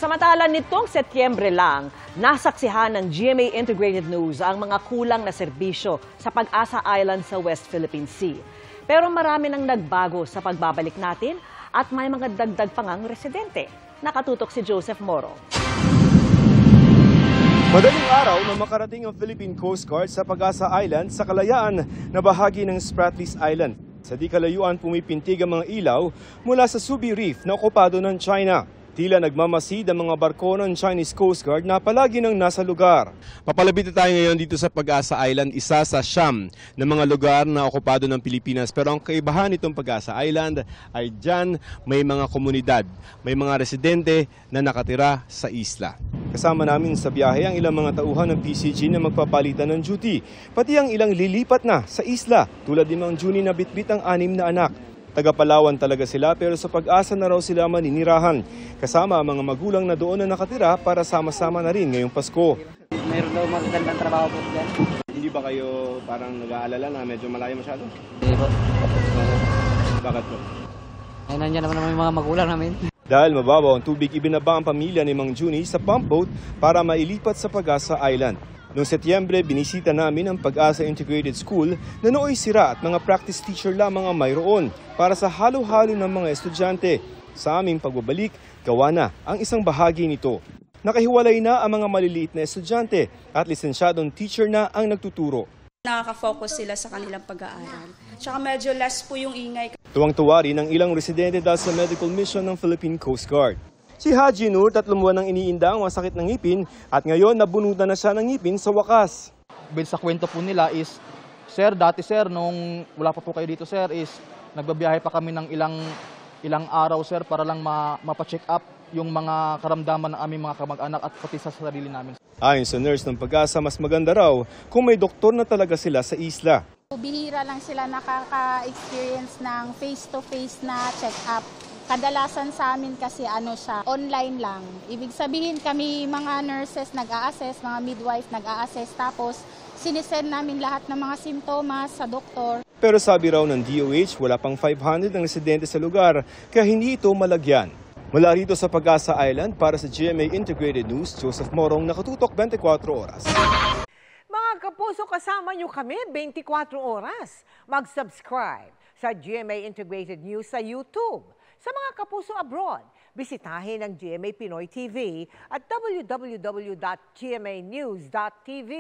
Samantala nitong Setyembre lang, nasaksihan ng GMA Integrated News ang mga kulang na serbisyo sa Pag-asa Island sa West Philippine Sea. Pero marami nang nagbago sa pagbabalik natin at may mga dagdag pangang residente. Nakatutok si Joseph Moro. Madaling araw na makarating ang Philippine Coast Guard sa Pag-asa Island sa kalayaan na bahagi ng Spratlys Island. Sa di kalayuan pumipintig ang mga ilaw mula sa Subi Reef na okupado ng China. Tila nagmamasid ang mga barko ng Chinese Coast Guard na palagi nang nasa lugar. Papalapit na tayo ngayon dito sa Pag-asa Island, isa sa siyam na mga lugar na okupado ng Pilipinas. Pero ang kaibahan nitong Pag-asa Island ay dyan may mga komunidad, may mga residente na nakatira sa isla. Kasama namin sa biyahe ang ilang mga tauhan ng PCG na magpapalitan ng duty, pati ang ilang lilipat na sa isla tulad ni Mang Juni na bitbit ang 6 na anak. Taga-Palawan talaga sila pero sa Pag-asa na raw sila maninirahan. Kasama ang mga magulang na doon na nakatira para sama-sama na rin ngayong Pasko. Mayroon daw magandang trabaho po dyan. Hindi ba kayo parang nag-aalala na medyo malayo masyado? Hindi po. Bakit po? Ay, nandiyan naman yung mga magulang namin. Dahil mababaw ang tubig, ibinaba ang pamilya ni Mang Juni sa pump boat para mailipat sa Pag-asa Island. Noong Setyembre, binisita namin ang Pag-asa Integrated School na nooy sira at mga practice teacher lamang ang mayroon para sa halo-halo ng mga estudyante. Sa aming pagbabalik, gawa na ang isang bahagi nito. Nakahiwalay na ang mga maliliit na estudyante at lisensyadong teacher na ang nagtuturo. Nakaka-focus sila sa kanilang pag-aaral. Tsaka medyo less po yung ingay. Tuwang-tuwa rin ang ilang residente dahil sa medical mission ng Philippine Coast Guard. Si Haji Nur, 3 buwan nang iniinda ang masakit ng ngipin at ngayon nabunutan na siya ng ngipin sa wakas. Sa kwento po nila is, sir, dati sir, nung wala pa po kayo dito sir, is nagbabiyahe pa kami ng ilang araw sir para lang mapacheck up yung mga karamdaman ng aming mga kamag-anak at pati sa sarili namin. Ayon sa nurse ng Pag-asa, mas maganda raw kung may doktor na talaga sila sa isla. Bihira lang sila nakaka-experience ng face-to-face na check-up. Kadalasan sa amin kasi online lang. Ibig sabihin kami mga nurses nag-a-assess, mga midwife nag-a-assess, tapos sinisend namin lahat ng mga simptomas sa doktor. Pero sabi raw ng DOH, wala pang 500 ang residente sa lugar, kaya hindi ito malagyan. Mula rito sa Pag-asa Island, para sa GMA Integrated News, Joseph Morong, nakatutok 24 oras. Mga kapuso, kasama nyo kami 24 oras. Mag-subscribe sa GMA Integrated News sa YouTube. Sa mga kapuso abroad, bisitahin ang GMA Pinoy TV at www.gmanews.tv.